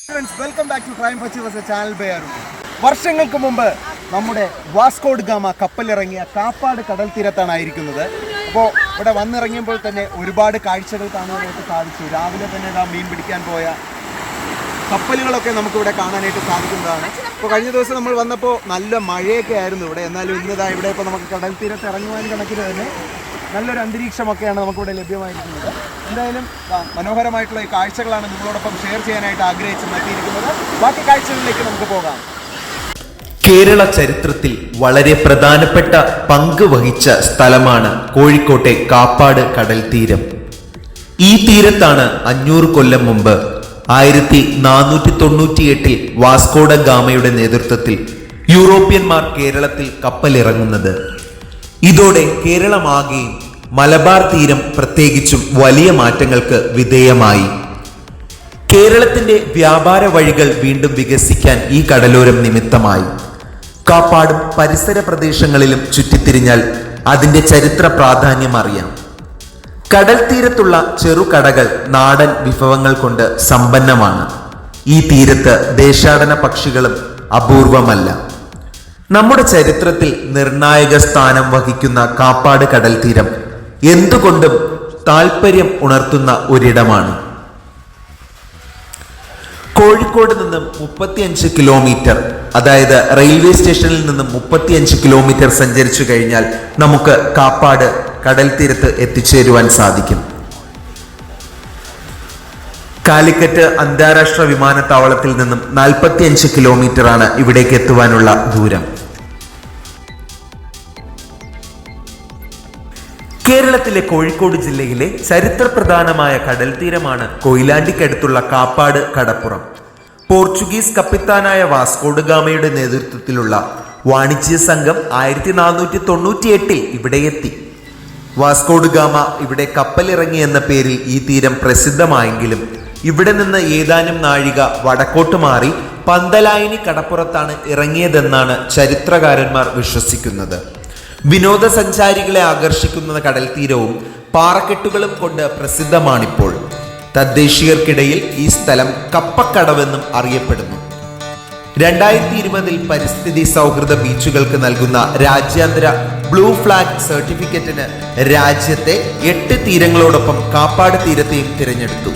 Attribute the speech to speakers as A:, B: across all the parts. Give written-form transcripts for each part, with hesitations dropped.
A: Friends, welcome back to crime പച്ചി channel ബെയർ. വർഷങ്ങൾക്ക് മുമ്പ് നമ്മുടെ വാസ്കോഡ് ഗാമ കപ്പലിറങ്ങിയ കാപ്പാട് കടൽ തീരത്താണ് അപ്പോൾ ഇവിടെ വന്നിറങ്ങിയപ്പോൾ തന്നെ ഒരുപാട് കാഴ്ചകൾ കാണാനായിട്ട് സാധിച്ചു. രാവിലെ തന്നെ മീൻ പിടിക്കാൻ പോയ കപ്പലുകളൊക്കെ നമുക്കിവിടെ കാണാനായിട്ട് സാധിക്കുന്നതാണ്. ഇപ്പോൾ കഴിഞ്ഞ ദിവസം നമ്മൾ വന്നപ്പോൾ നല്ല മഴയൊക്കെ ആയിരുന്നു ഇവിടെ. എന്നാലും ഇവിടെ ഇപ്പോൾ നമുക്ക് കടൽ തീരത്ത് ഇറങ്ങുവാൻ കണക്കിന് തന്നെ നല്ലൊരു അന്തരീക്ഷമൊക്കെയാണ് നമുക്കിവിടെ ലഭ്യമായിരിക്കുന്നത്. എന്തായാലും മനോഹരമായിട്ടുള്ള ഈ കാഴ്ചകളാണ് നിങ്ങളോടൊപ്പം ഷെയർ ചെയ്യാനായിട്ട് എത്തിയിരിക്കുന്നത്. ബാക്കി കാഴ്ചകളിലേക്ക് നമുക്ക് പോകാം.
B: കേരള ചരിത്രത്തിൽ വളരെ പ്രധാനപ്പെട്ട പങ്ക് വഹിച്ച സ്ഥലമാണ് കോഴിക്കോട്ടെ കാപ്പാട് കടൽ തീരം. ഈ തീരത്താണ് 500 കൊല്ലം മുമ്പ് 1498 വാസ്കോഡ ഗാമയുടെ നേതൃത്വത്തിൽ യൂറോപ്യന്മാർ കേരളത്തിൽ കപ്പലിറങ്ങുന്നത്. ഇതോടെ കേരളമാകെയും മലബാർ തീരം പ്രത്യേകിച്ചും വലിയ മാറ്റങ്ങൾക്ക് വിധേയമായി. കേരളത്തിന്റെ വ്യാപാര വഴികൾ വീണ്ടും വികസിക്കാൻ ഈ കടലോരം നിമിത്തമായി. കാപ്പാടും പരിസര പ്രദേശങ്ങളിലും ചുറ്റിത്തിരിഞ്ഞാൽ അതിന്റെ ചരിത്ര പ്രാധാന്യം അറിയാം. കടൽ തീരത്തുള്ള ചെറുകടകൾ നാടൻ വിഭവങ്ങൾ കൊണ്ട് സമ്പന്നമാണ്. ഈ തീരത്ത് ദേശാടന പക്ഷികളും അപൂർവമല്ല. നമ്മുടെ ചരിത്രത്തിൽ നിർണായക സ്ഥാനം വഹിക്കുന്ന കാപ്പാട് കടൽ തീരം എന്തുകൊണ്ടും താല്പര്യം ഉണർത്തുന്ന ഒരിടമാണ്. കോഴിക്കോട് നിന്നും 35 കിലോമീറ്റർ, അതായത് റെയിൽവേ സ്റ്റേഷനിൽ നിന്നും 35 കിലോമീറ്റർ സഞ്ചരിച്ചു കഴിഞ്ഞാൽ നമുക്ക് കാപ്പാട് കടൽ തീരത്ത് എത്തിച്ചേരുവാൻ സാധിക്കും. കാലിക്കറ്റ് അന്താരാഷ്ട്ര വിമാനത്താവളത്തിൽ നിന്നും 45 കിലോമീറ്റർ ആണ് ഇവിടേക്ക് എത്തുവാനുള്ള ദൂരം. കേരളത്തിലെ കോഴിക്കോട് ജില്ലയിലെ ചരിത്രപ്രധാനമായ കടൽ തീരമാണ് കൊയിലാണ്ടിക്കടുത്തുള്ള കാപ്പാട് കടപ്പുറം. പോർച്ചുഗീസ് കപ്പിത്താനായ വാസ്കോഡ് ഗാമയുടെ നേതൃത്വത്തിലുള്ള വാണിജ്യ സംഘം 1498 ഇവിടെ എത്തി. വാസ്കോഡ് ഗാമ ഇവിടെ കപ്പലിറങ്ങി എന്ന പേരിൽ ഈ തീരം പ്രസിദ്ധമായെങ്കിലും ഇവിടെ നിന്ന് ഏതാനും നാഴിക വടക്കോട്ട് മാറി പന്തലായനി കടപ്പുറത്താണ് ഇറങ്ങിയതെന്നാണ് ചരിത്രകാരന്മാർ വിശ്വസിക്കുന്നത്. വിനോദസഞ്ചാരികളെ ആകർഷിക്കുന്ന കടൽ തീരവും പാറക്കെട്ടുകളും കൊണ്ട് പ്രസിദ്ധമാണിപ്പോൾ. തദ്ദേശീയർക്കിടയിൽ ഈ സ്ഥലം കപ്പക്കടവെന്നും അറിയപ്പെടുന്നു. 2020 പരിസ്ഥിതി സൗഹൃദ ബീച്ചുകൾക്ക് നൽകുന്ന രാജ്യാന്തര ബ്ലൂ ഫ്ലാഗ് സർട്ടിഫിക്കറ്റിന് രാജ്യത്തെ 8 തീരങ്ങളോടൊപ്പം കാപ്പാട് തീരത്തെയും തിരഞ്ഞെടുത്തു.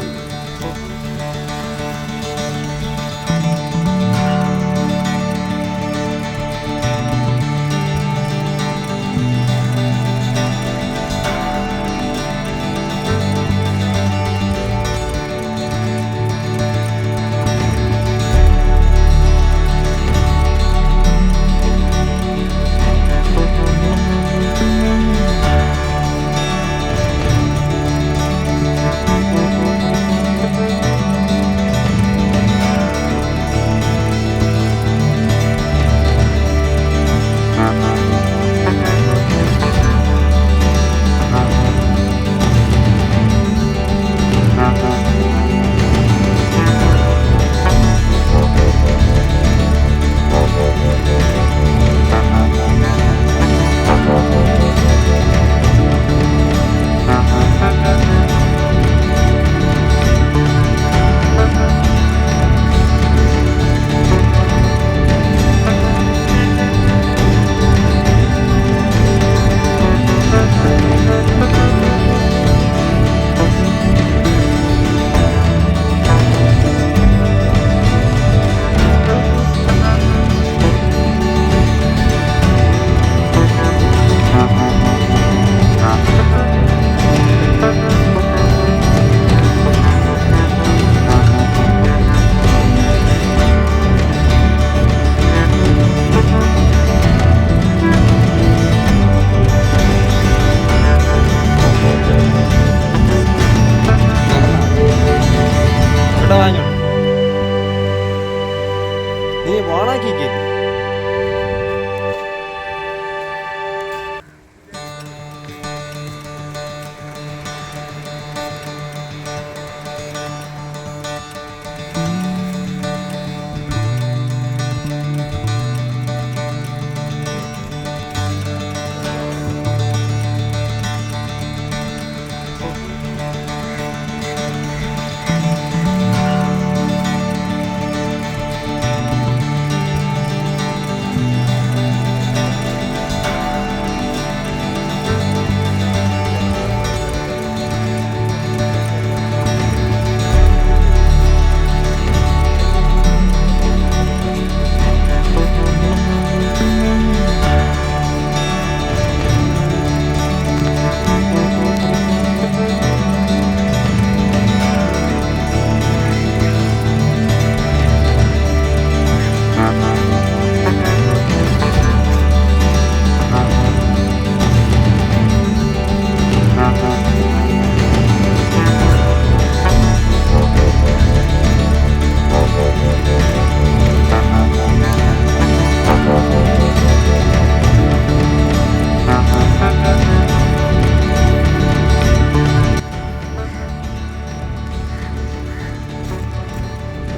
A: നീ ഓണാക്കി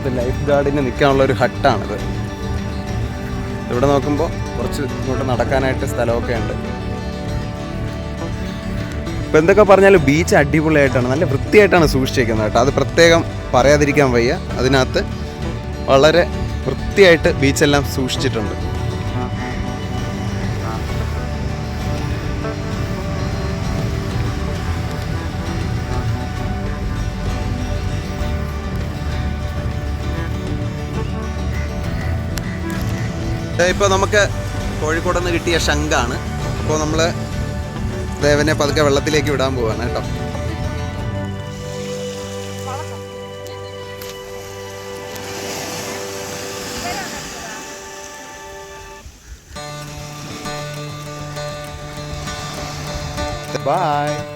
A: ഇവിടുത്തെ ലൈഫ് ഗാർഡിന് നിൽക്കാനുള്ള ഒരു ഹട്ടാണിത്. ഇവിടെ നോക്കുമ്പോൾ കുറച്ച് ഇങ്ങോട്ട് നടക്കാനായിട്ട് സ്ഥലമൊക്കെ ഉണ്ട്. ഇപ്പം എന്തൊക്കെ പറഞ്ഞാലും ബീച്ച് അടിപൊളിയായിട്ടാണ്, നല്ല വൃത്തിയായിട്ടാണ് സൂക്ഷിച്ചേക്കുന്നത് കേട്ടോ. അത് പ്രത്യേകം പറയാതിരിക്കാൻ വയ്യ. അതിനകത്ത് വളരെ വൃത്തിയായിട്ട് ബീച്ചെല്ലാം സൂക്ഷിച്ചിട്ടുണ്ട്. ഇപ്പോൾ നമുക്ക് കോഴിക്കോട് നിന്ന് കിട്ടിയ ശംഖാണ്. അപ്പോൾ നമ്മൾ ദേവനെ പതുക്കെ വെള്ളത്തിലേക്ക് വിടാൻ പോവാണ് കേട്ടോ. ബൈ.